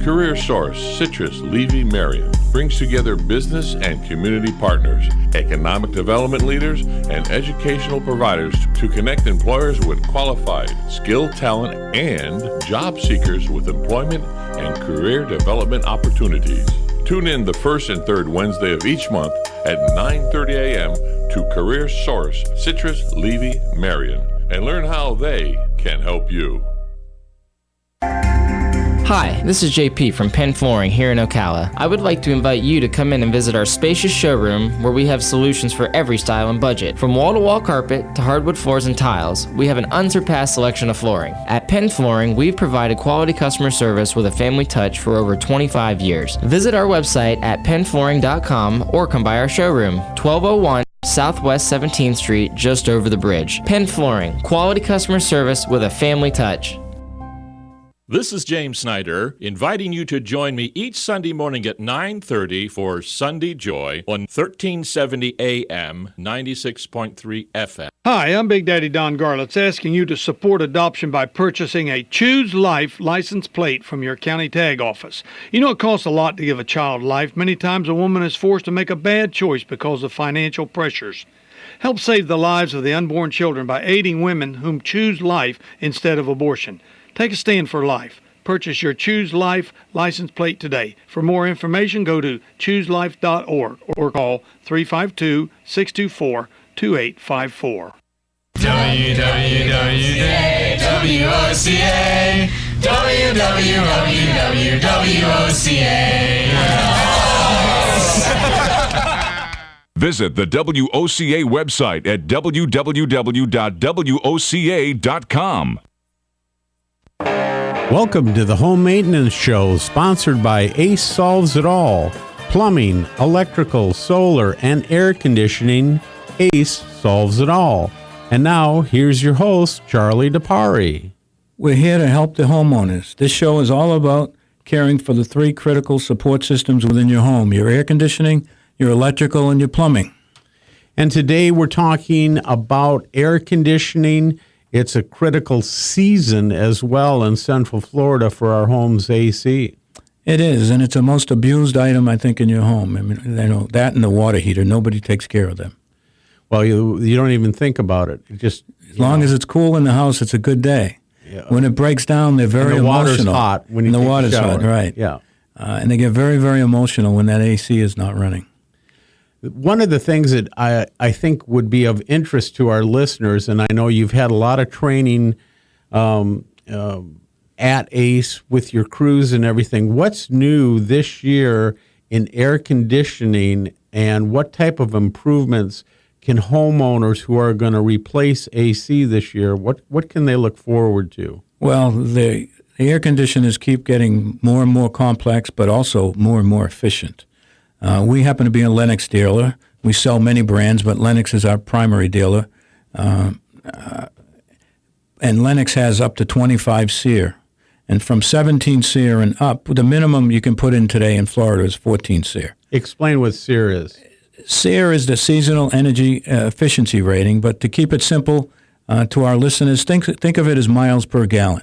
Career Source Citrus Levy Marion brings together business and community partners, economic development leaders, and educational providers to connect employers with qualified, skilled talent and job seekers with employment and career development opportunities. Tune in the first and third Wednesday of each month at 9:30 a.m. to Career Source Citrus Levy Marion and learn how they can help you. Hi, this is JP from Penn Flooring here in Ocala. I would like to invite you to come in and visit our spacious showroom where we have solutions for every style and budget. From wall-to-wall carpet to hardwood floors and tiles, we have an unsurpassed selection of flooring. At Penn Flooring, we've provided quality customer service with a family touch for over 25 years. Visit our website at pennflooring.com or come by our showroom, 1201 Southwest 17th Street, just over the bridge. Penn Flooring, quality customer service with a family touch. This is James Snyder, inviting you to join me each Sunday morning at 9:30 for Sunday Joy on 1370 AM, 96.3 FM. Hi, I'm Big Daddy Don Garlitz, asking you to support adoption by purchasing a Choose Life license plate from your county tag office. You know it costs a lot to give a child life. Many times a woman is forced to make a bad choice because of financial pressures. Help save the lives of the unborn children by aiding women whom choose life instead of abortion. Take a stand for life. Purchase your Choose Life license plate today. For more information, go to chooselife.org or call 352-624-2854. WWOCA, WWOCA. Visit the WOCA website at www.woca.com. Welcome to the Home Maintenance Show, sponsored by Ace Solves It All. Plumbing, electrical, solar, and air conditioning, Ace solves it all. And now, here's your host, Charlie DePari. We're here to help the homeowners. This show is all about caring for the three critical support systems within your home: your air conditioning, your electrical, and your plumbing. And today we're talking about air conditioning. It's a critical season as well in Central Florida for our home's AC. It is, and it's a most abused item, I think, in your home. I mean, you know, that and the water heater, nobody takes care of them. Well, you don't even think about it. It just as long as it's cool in the house, it's a good day. Yeah. When it breaks down, they're very emotional. And the water's hot when you take the water's shower. hot, right? Yeah, and they get very, very emotional when that AC is not running. One of the things that I think would be of interest to our listeners, and I know you've had a lot of training at ACE with your crews and everything. What's new this year in air conditioning, and what type of improvements can homeowners who are going to replace AC this year, what can they look forward to? Well, the air conditioners keep getting more and more complex, but also more and more efficient. We happen to be a Lennox dealer. We sell many brands, but Lennox is our primary dealer. And Lennox has up to 25 SEER. And from 17 SEER and up, the minimum you can put in today in Florida is 14 SEER. Explain what SEER is. SEER is the Seasonal Energy Efficiency Rating, but to keep it simple to our listeners, think of it as miles per gallon.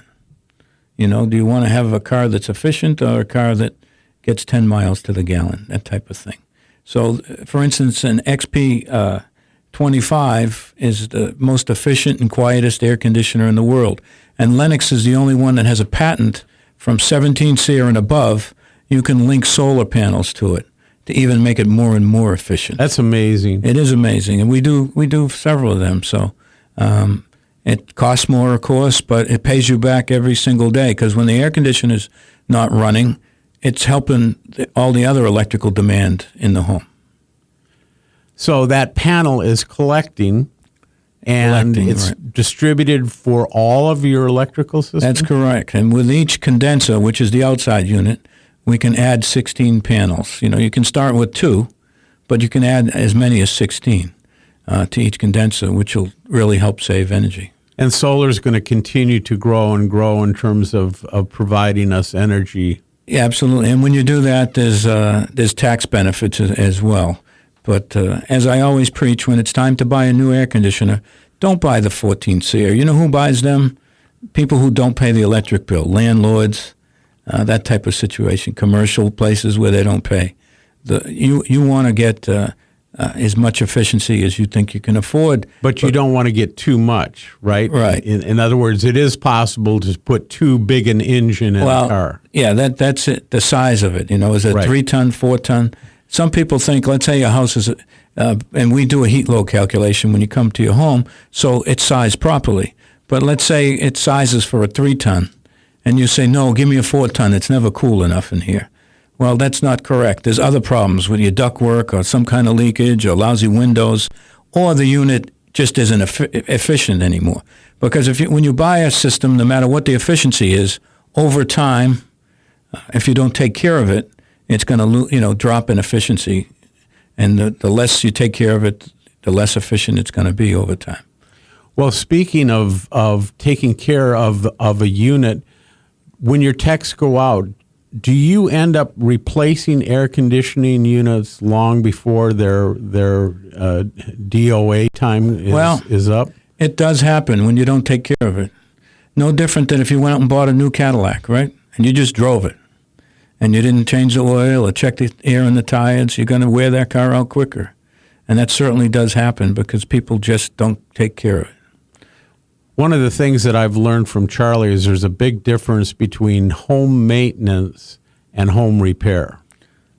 You know, do you want to have a car that's efficient or a car that gets 10 miles to the gallon, that type of thing? So, for instance, an XP 25 is the most efficient and quietest air conditioner in the world. And Lennox is the only one that has a patent from 17 SEER and above. You can link solar panels to it to even make it more and more efficient. That's amazing. It is amazing, and we do several of them. So it costs more, of course, but it pays you back every single day, because when the air conditioner is not running, it's helping all the other electrical demand in the home. So that panel is collecting, and it's right. distributed for all of your electrical systems? That's correct. And with each condenser, which is the outside unit, we can add 16 panels. You know, you can start with 2, but you can add as many as 16 to each condenser, which will really help save energy. And solar is going to continue to grow and grow in terms of providing us energy. Yeah, absolutely. And when you do that, there's tax benefits as well. But as I always preach, when it's time to buy a new air conditioner, don't buy the 14 SEER. You know who buys them? People who don't pay the electric bill, landlords, that type of situation. Commercial places where they don't pay. You want to get as much efficiency as you think you can afford. But you don't want to get too much, right? Right. In other words, it is possible to put too big an engine in a car. Yeah, that's it. The size of it, is it Right. 3-ton, 4-ton? Some people think, let's say your house is, and we do a heat load calculation when you come to your home, so it's sized properly. But let's say it sizes for a 3-ton, and you say, no, give me a 4-ton. It's never cool enough in here. Well, that's not correct. There's other problems with your ductwork or some kind of leakage or lousy windows, or the unit just isn't efficient anymore. Because when you buy a system, no matter what the efficiency is, over time, if you don't take care of it, it's going to drop in efficiency, and the less you take care of it, the less efficient it's going to be over time. Well, speaking of taking care of a unit, when your techs go out, do you end up replacing air conditioning units long before their DOA time is up? It does happen when you don't take care of it. No different than if you went out and bought a new Cadillac, right? And you just drove it, and you didn't change the oil or check the air in the tires. You're going to wear that car out quicker. And that certainly does happen because people just don't take care of it. One of the things that I've learned from Charlie is there's a big difference between home maintenance and home repair.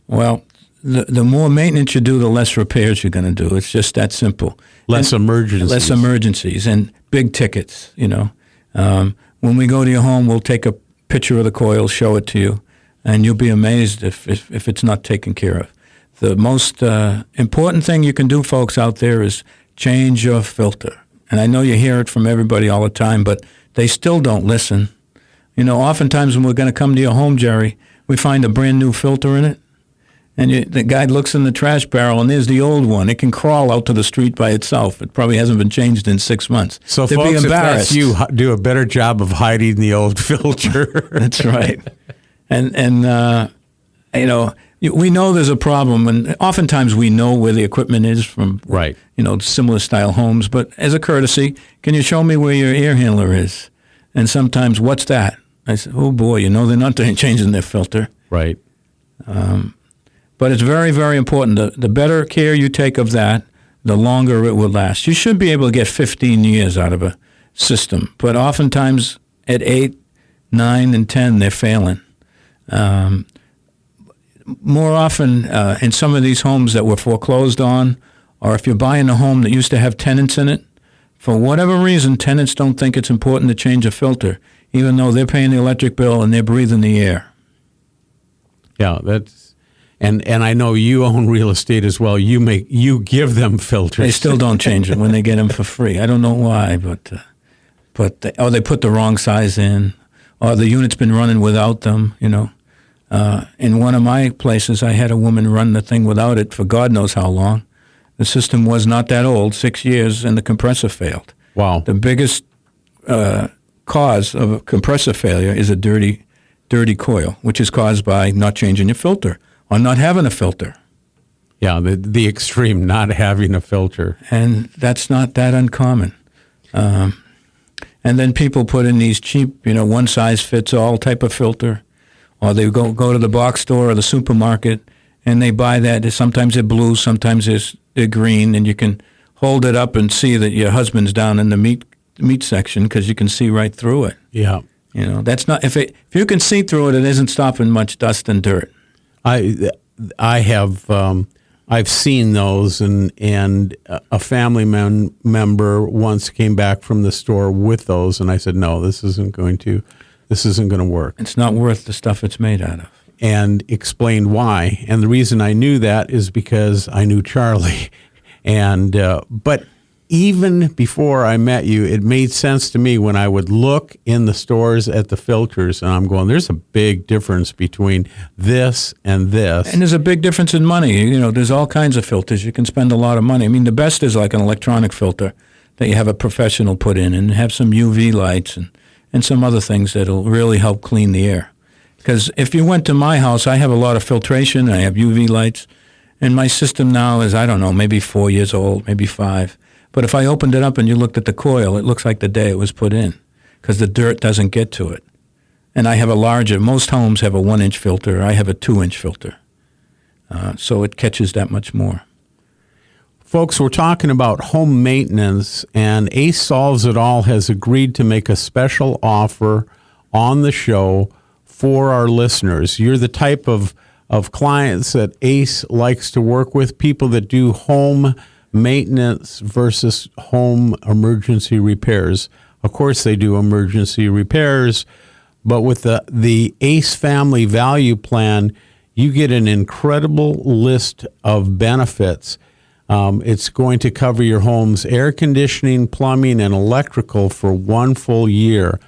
Well, the more maintenance you do, the less repairs you're going to do. It's just that simple. Less emergencies. Less emergencies and big tickets, When we go to your home, we'll take a picture of the coil, show it to you, and you'll be amazed if it's not taken care of. The most important thing you can do, folks out there, is change your filter. And I know you hear it from everybody all the time, but they still don't listen. Oftentimes when we're going to come to your home, Jerry, we find a brand new filter in it, and the guy looks in the trash barrel, and there's the old one. It can crawl out to the street by itself. It probably hasn't been changed in 6 months. So, they'd folks, be if embarrassed. that's you, do a better job of hiding the old filter. That's right. And we know there's a problem, and oftentimes we know where the equipment is from, Right. Similar style homes. But as a courtesy, can you show me where your air handler is? And sometimes, what's that? I said, oh boy, they're not changing their filter. Right. But it's very, very important. The better care you take of that, the longer it will last. You should be able to get 15 years out of a system, but oftentimes at 8, 9, and 10, they're failing. More often, in some of these homes that were foreclosed on, or if you're buying a home that used to have tenants in it, for whatever reason, tenants don't think it's important to change a filter, even though they're paying the electric bill and they're breathing the air. Yeah, that's and I know you own real estate as well. You give them filters. They still don't change them when they get them for free. I don't know why, but they put the wrong size in, or the unit's been running without them. In one of my places, I had a woman run the thing without it for God knows how long. The system was not that old, 6 years, and the compressor failed. Wow. The biggest cause of a compressor failure is a dirty coil, which is caused by not changing your filter or not having a filter. Yeah, the extreme, not having a filter. And that's not that uncommon. And then people put in these cheap, one-size-fits-all type of filter, or they go to the box store or the supermarket, and they buy that. Sometimes they're blue, sometimes they're green, and you can hold it up and see that your husband's down in the meat section because you can see right through it. Yeah. That's not if you can see through it, it isn't stopping much dust and dirt. I have I've seen those, and a family member once came back from the store with those, and I said, no, this isn't going to work. It's not worth the stuff it's made out of. And explained why. And the reason I knew that is because I knew Charlie. And but even before I met you, it made sense to me when I would look in the stores at the filters, and I'm going, there's a big difference between this and this. And there's a big difference in money. There's all kinds of filters. You can spend a lot of money. I mean, the best is like an electronic filter that you have a professional put in and have some UV lights and some other things that'll really help clean the air. Because if you went to my house, I have a lot of filtration, I have UV lights, and my system now is, I don't know, maybe 4 years old, maybe 5. But if I opened it up and you looked at the coil, it looks like the day it was put in because the dirt doesn't get to it. And I have a larger, most homes have a 1-inch filter. I have a 2-inch filter. So it catches that much more. Folks, we're talking about home maintenance, and Ace Solves It All has agreed to make a special offer on the show for our listeners. You're the type of clients that Ace likes to work with, people that do home maintenance versus home emergency repairs. Of course, they do emergency repairs, but with the Ace Family Value Plan, you get an incredible list of benefits. It's going to cover your home's air conditioning, plumbing, and electrical for 1 full year.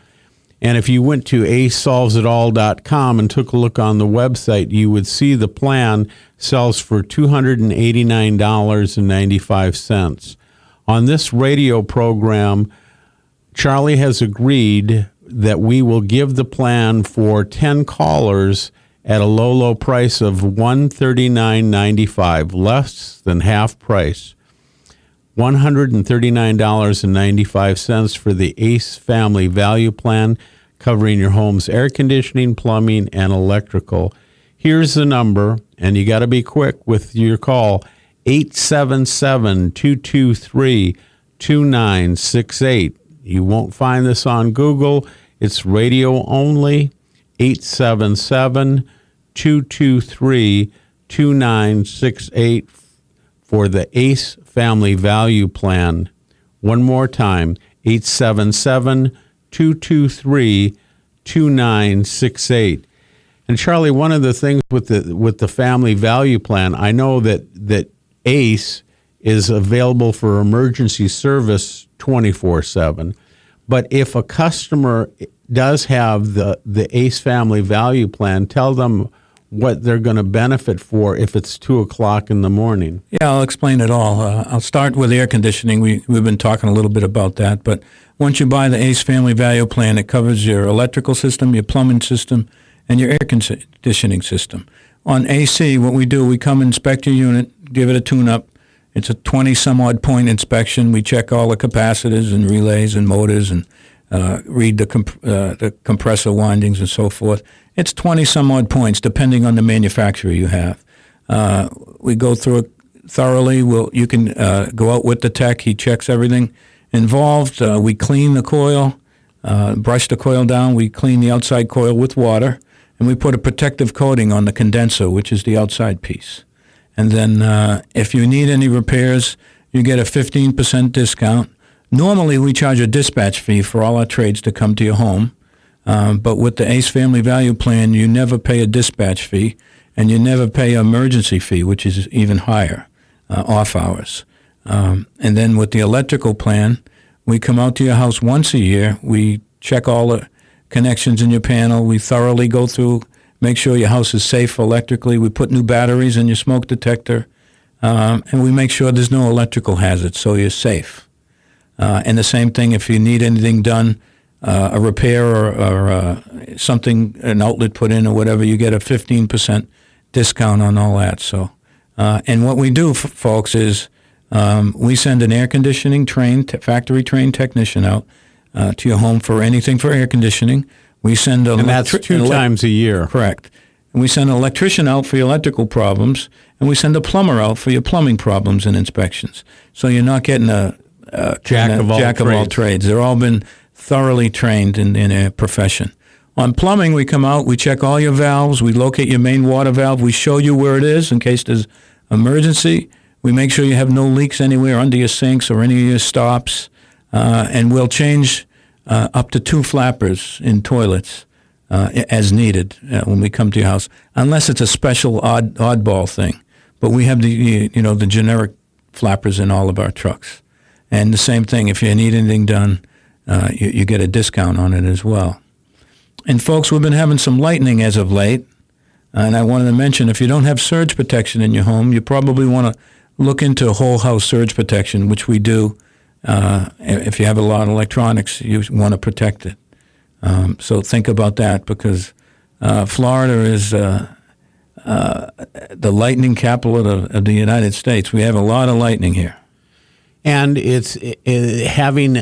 And if you went to acesolvesitall.com and took a look on the website, you would see the plan sells for $289.95. On this radio program, Charlie has agreed that we will give the plan for 10 callers at a low, low price of $139.95, less than half price. $139.95 for the Ace Family Value Plan, covering your home's air conditioning, plumbing, and electrical. Here's the number, and you got to be quick with your call, 877-223-2968. You won't find this on Google. It's radio only, 877-223-2968 for the Ace Family Value Plan. One more time, 877-223-2968. And Charlie, one of the things with the Family Value Plan, I know that Ace is available for emergency service 24/7. But if a customer does have the Ace Family Value Plan, tell them what they're going to benefit for if it's 2 o'clock in the morning. Yeah, I'll explain it all. I'll start with air conditioning. We've been talking a little bit about that. But once you buy the Ace Family Value Plan, it covers your electrical system, your plumbing system, and your air conditioning system. On AC, what we do, we come inspect your unit, give it a tune-up. It's a 20-some-odd point inspection. We check all the capacitors and relays and motors and read the compressor windings and so forth. It's 20-some-odd points, depending on the manufacturer you have. We go through it thoroughly. You can go out with the tech. He checks everything involved. We clean the coil, brush the coil down. We clean the outside coil with water, and we put a protective coating on the condenser, which is the outside piece. And then if you need any repairs, you get a 15% discount. Normally, we charge a dispatch fee for all our trades to come to your home. But with the Ace Family Value Plan, you never pay a dispatch fee, and you never pay an emergency fee, which is even higher, off hours. And then with the electrical plan, we come out to your house once a year. We check all the connections in your panel. We thoroughly go through, make sure your house is safe electrically. We put new batteries in your smoke detector, and we make sure there's no electrical hazards, so you're safe. And the same thing if you need anything done, a repair or something, an outlet put in or whatever, you get a 15% discount on all that. So, and what we do, folks, is we send an air conditioning factory-trained technician out to your home for anything for air conditioning. We send and that's 2 times a year. Correct. And we send an electrician out for your electrical problems, and we send a plumber out for your plumbing problems and inspections. So you're not getting a jack of all trades. They've all been thoroughly trained in their profession. On plumbing, we come out, we check all your valves, we locate your main water valve, we show you where it is in case there's emergency. We make sure you have no leaks anywhere under your sinks or any of your stops, and we'll change up to 2 flappers in toilets as needed when we come to your house, unless it's a special oddball thing. But we have the generic flappers in all of our trucks. And the same thing, if you need anything done, you get a discount on it as well. And folks, we've been having some lightning as of late, and I wanted to mention, if you don't have surge protection in your home, you probably want to look into whole house surge protection, which we do. If you have a lot of electronics, you want to protect it. So think about that, because Florida is the lightning capital of the United States. We have a lot of lightning here. And it's having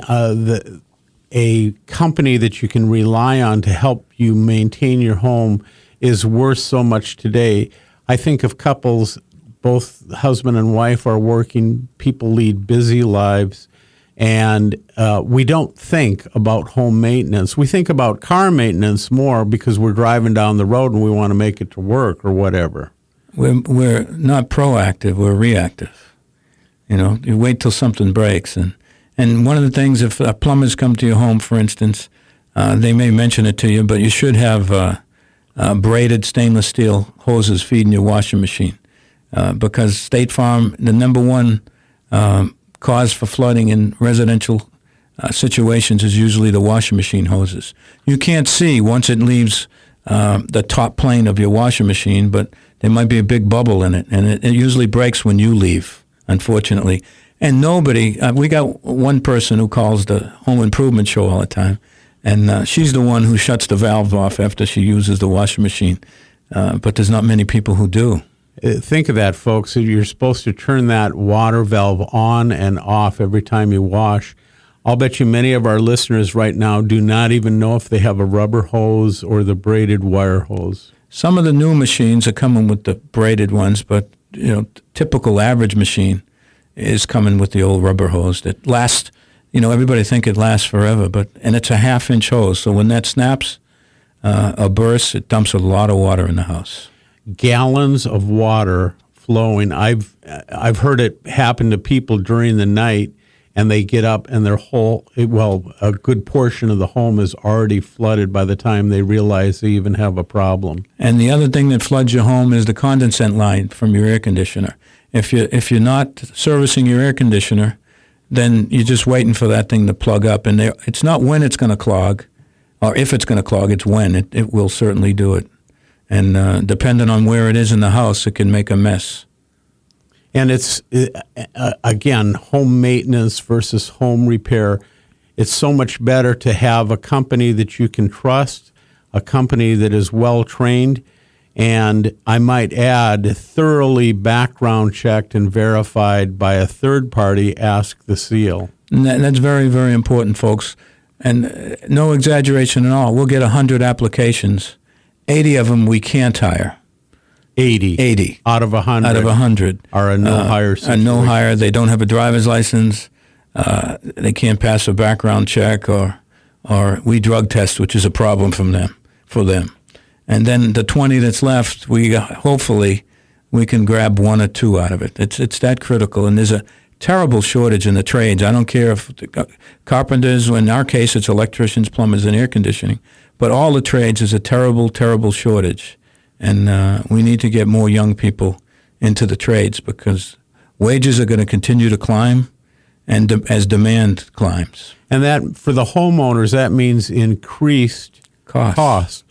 a company that you can rely on to help you maintain your home is worth so much today. I think of couples, both husband and wife are working, people lead busy lives, and we don't think about home maintenance. We think about car maintenance more because we're driving down the road and we want to make it to work or whatever. We're not proactive, we're reactive. You wait till something breaks. And one of the things, if plumbers come to your home, for instance, they may mention it to you, but you should have braided stainless steel hoses feeding your washing machine. Because State Farm, the number one cause for flooding in residential situations is usually the washing machine hoses. You can't see once it leaves the top plane of your washing machine, but there might be a big bubble in it, and it usually breaks when you leave, unfortunately. And nobody, we got one person who calls the home improvement show all the time, and she's the one who shuts the valve off after she uses the washing machine, but there's not many people who do. Think of that, folks. You're supposed to turn that water valve on and off every time you wash. I'll bet you many of our listeners right now do not even know if they have a rubber hose or the braided wire hose. Some of the new machines are coming with the braided ones, but typical average machine is coming with the old rubber hose that lasts. Everybody think it lasts forever, and it's a 1/2-inch hose. So when that snaps or bursts, it dumps a lot of water in the house. Gallons of water flowing. I've heard it happen to people during the night, and they get up and a good portion of the home is already flooded by the time they realize they even have a problem. And the other thing that floods your home is the condensate line from your air conditioner. If you're not servicing your air conditioner, then you're just waiting for that thing to plug up. And it's not when it's going to clog, or if it's going to clog, it's when. It will certainly do it. And depending on where it is in the house, it can make a mess. And it's, again, home maintenance versus home repair. It's so much better to have a company that you can trust, a company that is well-trained, and I might add, thoroughly background checked and verified by a third party, Ask the Seal. And that's very, very important, folks. And no exaggeration at all. We'll get 100 applications. 80 of them we can't hire. 80 out of 100. Out of 100 are a no-hire situation. A no-hire. They don't have a driver's license. They can't pass a background check, or we drug test, which is a problem for them. And then the 20 that's left, hopefully we can grab 1 or 2 out of it. It's that critical, and there's a terrible shortage in the trades. I don't care if carpenters, in our case it's electricians, plumbers, and air conditioning, but all the trades is a terrible, terrible shortage. And we need to get more young people into the trades because wages are going to continue to climb and as demand climbs. And that, for the homeowners, that means increased cost.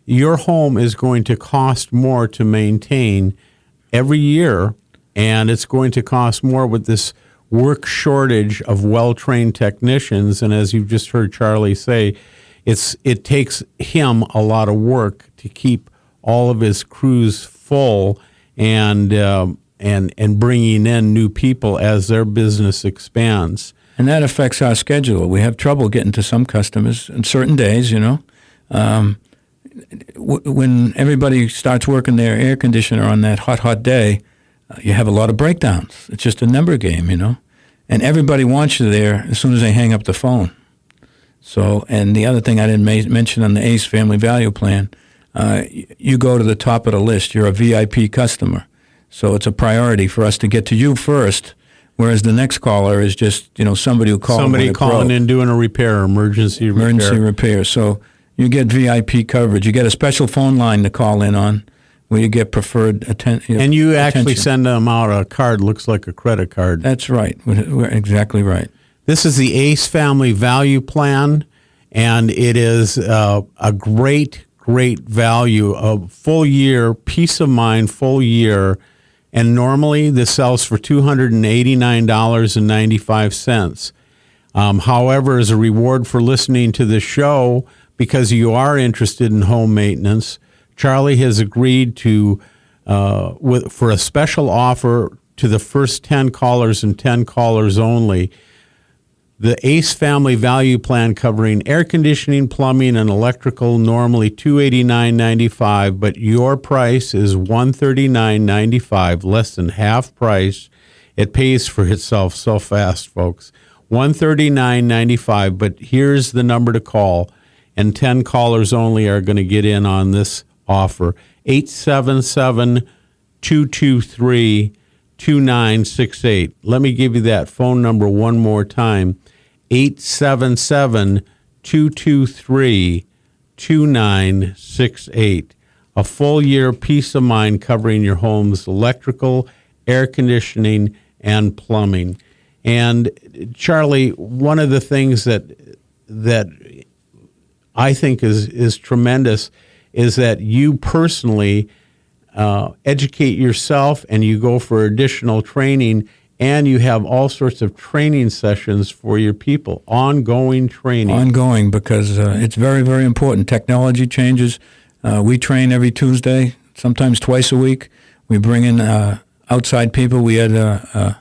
Your home is going to cost more to maintain every year, and it's going to cost more with this work shortage of well-trained technicians. And as you've just heard Charlie say, it takes him a lot of work to keep all of his crews full and bringing in new people as their business expands. And that affects our schedule. We have trouble getting to some customers on certain days, when everybody starts working their air conditioner on that hot day, you have a lot of breakdowns. It's just a number game, And everybody wants you there as soon as they hang up the phone. So, and the other thing I didn't mention on the ACE Family Value Plan, you go to the top of the list. You're a VIP customer. So it's a priority for us to get to you first, whereas the next caller is just, somebody who called. Somebody calling in doing a repair, emergency repair. So you get VIP coverage. You get a special phone line to call in on where you get preferred attention. And you actually send them out a card, looks like a credit card. That's right. We're exactly right. This is the ACE Family Value Plan, and it is a great value, a full year, peace of mind, full year. And normally this sells for $289.95. However, as a reward for listening to the show, because you are interested in home maintenance, Charlie has agreed to for a special offer to the first 10 callers and 10 callers only. The Ace Family Value Plan covering air conditioning, plumbing, and electrical, normally $289.95, but your price is $139.95, less than half price. It pays for itself so fast, folks. $139.95, but here's the number to call, and 10 callers only are going to get in on this offer. 877-223-2968. Let me give you that phone number one more time. 877-223-2968. A full year peace of mind covering your home's electrical, air conditioning, and plumbing. And Charlie, one of the things that I think is tremendous is that you personally educate yourself and you go for additional training, and you have all sorts of training sessions for your people, ongoing training. Ongoing, because it's very, very important. Technology changes. We train every Tuesday, sometimes twice a week. We bring in outside people. We had a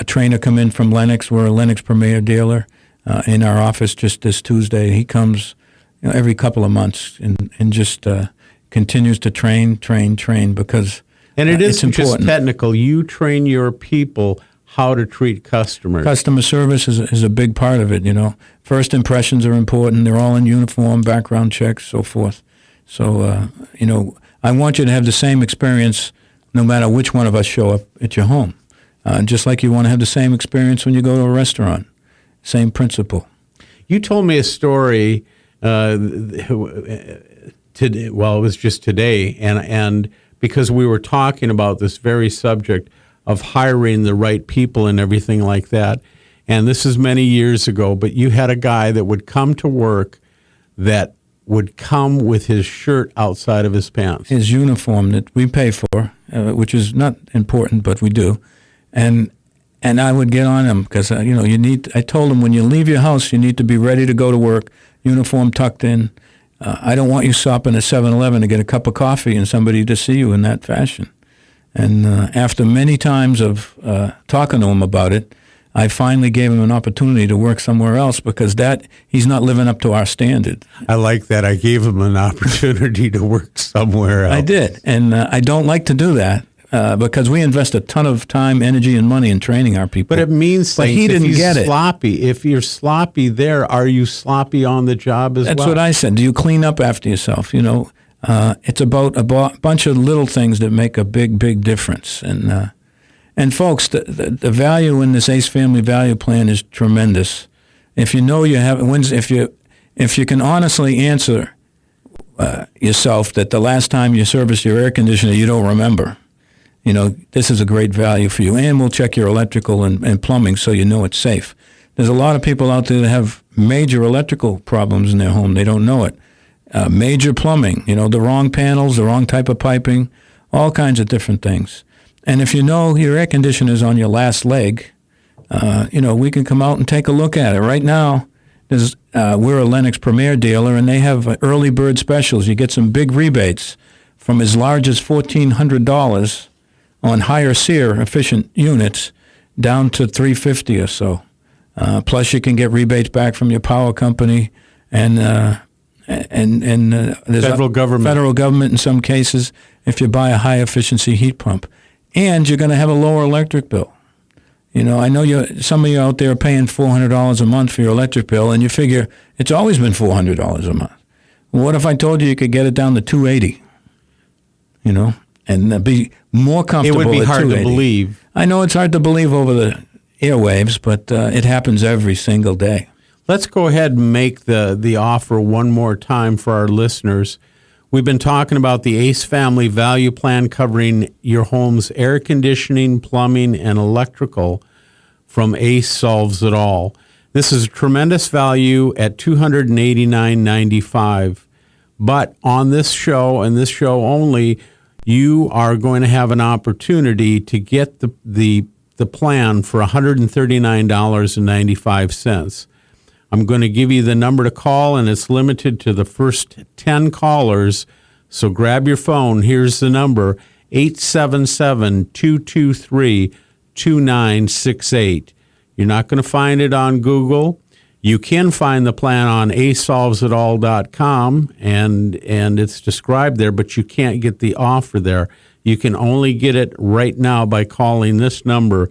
trainer come in from Lennox. We're a Lennox Premier dealer in our office just this Tuesday. He comes every couple of months and just continues to train because and it isn't it's important. Just technical. You train your people how to treat customers. Customer service is a big part of it, First impressions are important. They're all in uniform, background checks, so forth. So, I want you to have the same experience no matter which one of us show up at your home. Just like you want to have the same experience when you go to a restaurant. Same principle. You told me a story today. Well, it was just today, and because we were talking about this very subject of hiring the right people and everything like that. And this is many years ago, but you had a guy that would come to work that would come with his shirt outside of his pants. His uniform that we pay for, which is not important, but we do. And I would get on him because, I told him when you leave your house, you need to be ready to go to work, uniform tucked in. I don't want you stopping at 7-Eleven to get a cup of coffee and somebody to see you in that fashion. And after many times of talking to him about it, I finally gave him an opportunity to work somewhere else because he's not living up to our standard. I like that. I gave him an opportunity to work somewhere else. I did, and I don't like to do that because we invest a ton of time, energy, and money in training our people. But it means but he didn't get it. Sloppy. If you're sloppy there, are you sloppy on the job as well? That's what I said. Do you clean up after yourself? It's about a bunch of little things that make a big, big difference. And folks, the value in this Ace Family Value Plan is tremendous. If you know you have, if you can honestly answer yourself that the last time you serviced your air conditioner you don't remember, this is a great value for you. And we'll check your electrical and plumbing so you know it's safe. There's a lot of people out there that have major electrical problems in their home. They don't know it. Major plumbing, the wrong panels, the wrong type of piping, all kinds of different things. And if you know your air conditioner is on your last leg, we can come out and take a look at it. Right now, we're a Lennox Premier dealer, and they have early bird specials. You get some big rebates from as large as $1,400 on higher SEER efficient units down to $350 or so. Plus, you can get rebates back from your power company and there's federal government in some cases if you buy a high efficiency heat pump. And you're going to have a lower electric bill. I know some of you out there are paying $400 a month for your electric bill, and you figure it's always been $400 a month. Well, what if I told you could get it down to $280? And be more comfortable. It would be at hard $280. To believe. I know it's hard to believe over the airwaves, but it happens every single day. Let's go ahead and make the offer one more time for our listeners. We've been talking about the Ace Family Value Plan covering your home's air conditioning, plumbing, and electrical from Ace Solves It All. This is a tremendous value at $289.95. But on this show and this show only, you are going to have an opportunity to get the plan for $139.95. I'm going to give you the number to call, and it's limited to the first 10 callers. So grab your phone. Here's the number, 877-223-2968. You're not going to find it on Google. You can find the plan on acesolvesitall.com, and it's described there, but you can't get the offer there. You can only get it right now by calling this number,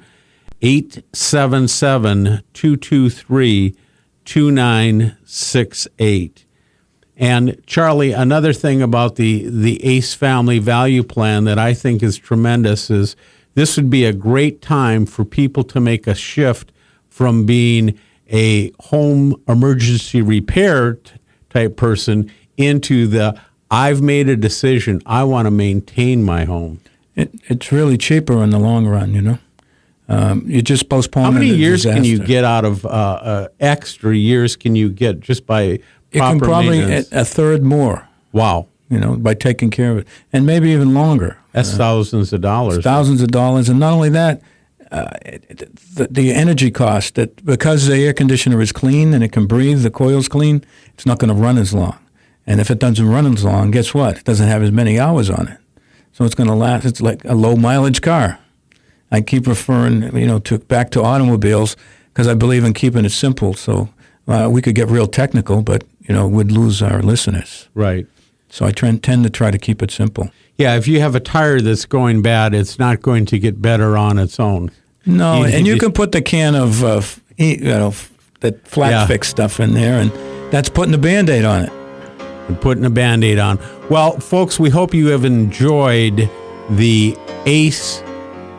877-223-2968. And Charlie, another thing about the ACE Family Value Plan that I think is tremendous is this would be a great time for people to make a shift from being a home emergency repair type person into the I've made a decision. I want to maintain my home. It's really cheaper in the long run, you know. You just postpone. How many years disaster. can you get out of extra years can you get just by It proper can probably maintenance? a third more, Wow. you know, by taking care of it, and maybe even longer. That's thousands of dollars. Thousands of dollars, and not only that, the energy cost, that because the air conditioner is clean and it can breathe, the coil's clean, it's not going to run as long. And if it doesn't run as long, guess what? It doesn't have as many hours on it. So it's going to last. It's like a low mileage car. I keep referring, you know, back to automobiles because I believe in keeping it simple. So we could get real technical, but, you know, we'd lose our listeners. Right. So I tend to try to keep it simple. Yeah, if you have a tire that's going bad, it's not going to get better on its own. No, and you can put the can of, that flat fix stuff in there, and that's putting a Band-Aid on it. And putting a Band-Aid on. Well, folks, we hope you have enjoyed the ACE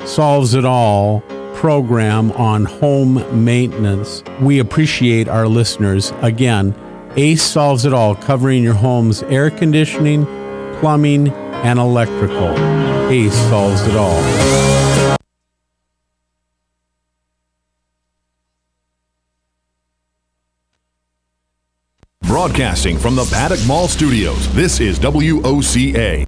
Solves It All program on home maintenance. We appreciate our listeners. Again, ACE Solves It All, covering your home's air conditioning, plumbing, and electrical. ACE Solves It All. Broadcasting from the Paddock Mall Studios, this is WOCA.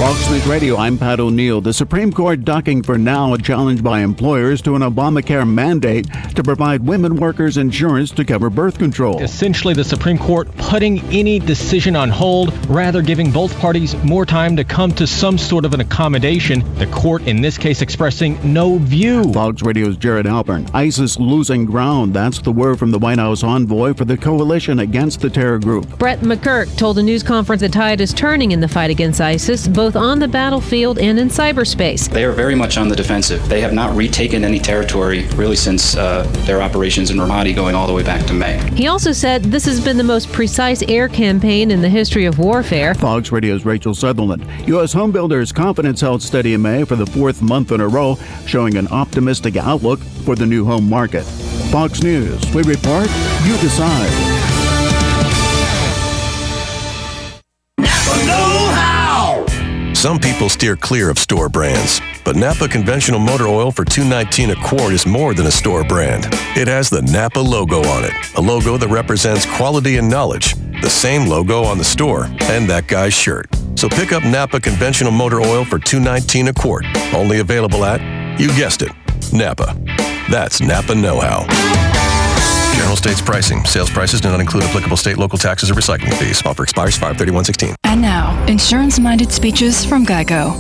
Fox News Radio, I'm Pat O'Neill. The Supreme Court ducking for now a challenge by employers to an Obamacare mandate to provide women workers insurance to cover birth control. Essentially, the Supreme Court putting any decision on hold, rather giving both parties more time to come to some sort of an accommodation. The court, in this case, expressing no view. Fox Radio's Jared Halpern. ISIS losing ground. That's the word from the White House envoy for the coalition against the terror group. Brett McGurk told a news conference the tide is turning in the fight against ISIS, both on the battlefield and in cyberspace. They are very much on the defensive. They have not retaken any territory really since their operations in Ramadi going all the way back to May. He also said this has been the most precise air campaign in the history of warfare. Fox Radio's Rachel Sutherland. U.S. homebuilders' confidence held steady in May for the fourth month in a row, showing an optimistic outlook for the new home market. Fox News. We report, you decide. Some people steer clear of store brands, but Napa Conventional Motor Oil for $2.19 a quart is more than a store brand. It has the Napa logo on it, a logo that represents quality and knowledge, the same logo on the store and that guy's shirt. So pick up Napa Conventional Motor Oil for $2.19 a quart, only available at, you guessed it, Napa. That's Napa know-how. General States pricing. Sales prices do not include applicable state, local taxes, or recycling fees. Offer expires 5/31/16. And now, insurance-minded speeches from Geico.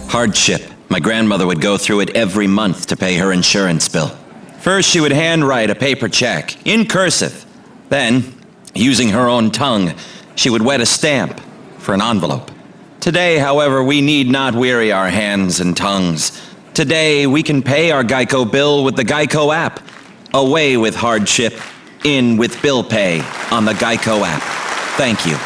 Hardship. My grandmother would go through it every month to pay her insurance bill. First, she would handwrite a paper check in cursive. Then, using her own tongue, she would wet a stamp for an envelope. Today, however, we need not weary our hands and tongues. Today, we can pay our Geico bill with the Geico app. Away with hardship, in with bill pay on the Geico app. Thank you.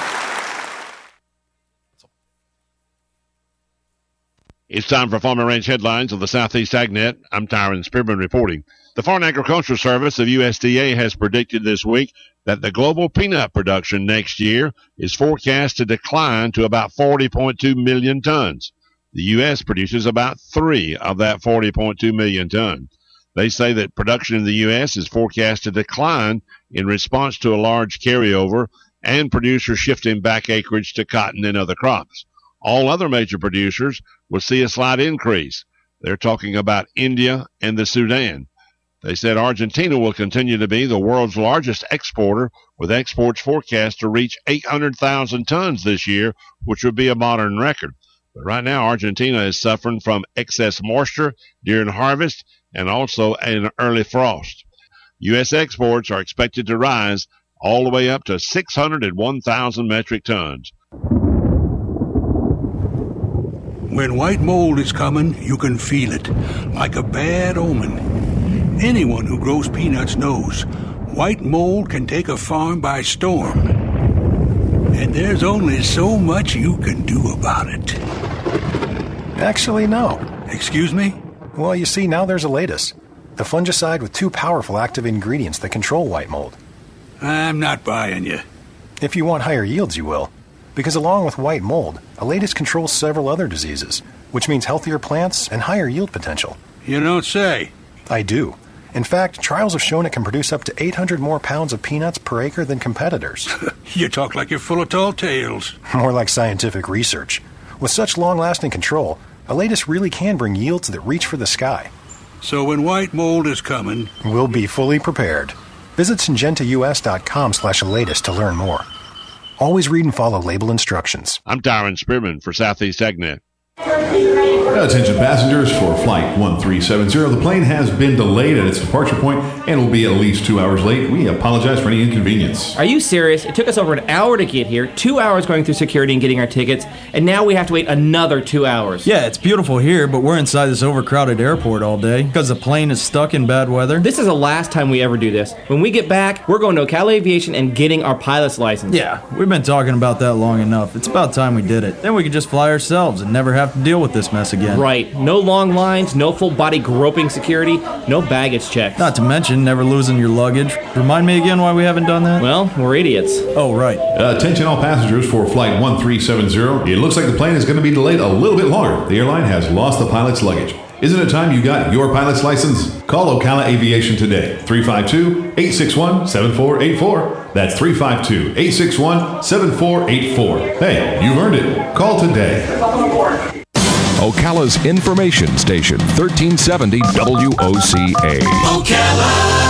It's time for Farm and Ranch headlines on the Southeast AgNet. I'm Tyron Spearman reporting. The Foreign Agricultural Service of USDA has predicted this week that the global peanut production next year is forecast to decline to about 40.2 million tons. The U.S. produces about 3 of that 40.2 million tons. They say that production in the U.S. is forecast to decline in response to a large carryover and producers shifting back acreage to cotton and other crops. All other major producers will see a slight increase. They're talking about India and the Sudan. They said Argentina will continue to be the world's largest exporter, with exports forecast to reach 800,000 tons this year, which would be a modern record. But right now, Argentina is suffering from excess moisture during harvest and also an early frost. U.S. exports are expected to rise all the way up to 601,000 metric tons. When white mold is coming, you can feel it, like a bad omen. Anyone who grows peanuts knows white mold can take a farm by storm. And there's only so much you can do about it. Actually, no. Excuse me? Well, you see, now there's Elatus, the fungicide with 2 powerful active ingredients that control white mold. I'm not buying you. If you want higher yields, you will. Because along with white mold, Elatus controls several other diseases, which means healthier plants and higher yield potential. You don't say. I do. In fact, trials have shown it can produce up to 800 more pounds of peanuts per acre than competitors. You talk like you're full of tall tales. More like scientific research. With such long-lasting control, Elatus really can bring yields that reach for the sky. So when white mold is coming, we'll be fully prepared. Visit syngentaus.com/Elatus to learn more. Always read and follow label instructions. I'm Tyron Spearman for Southeast AgNet. Attention passengers for Flight 1370. The plane has been delayed at its departure point and will be at least 2 hours late. We apologize for any inconvenience. Are you serious? It took us over an hour to get here, 2 hours going through security and getting our tickets, and now we have to wait another 2 hours. Yeah, it's beautiful here, but we're inside this overcrowded airport all day because the plane is stuck in bad weather. This is the last time we ever do this. When we get back, we're going to Ocala Aviation and getting our pilot's license. Yeah, we've been talking about that long enough. It's about time we did it. Then we could just fly ourselves and never have to deal with this mess again. Right. No long lines, no full body groping security, no baggage checks. Not to mention never losing your luggage. Remind me again why we haven't done that? Well, we're idiots. Oh, right. Attention all passengers for Flight 1370. It looks like the plane is going to be delayed a little bit longer. The airline has lost the pilot's luggage. Isn't it time you got your pilot's license? Call Ocala Aviation today. 352-861-7484. That's 352-861-7484. Hey, you've earned it. Call today. Ocala's information station, 1370 WOCA. Ocala.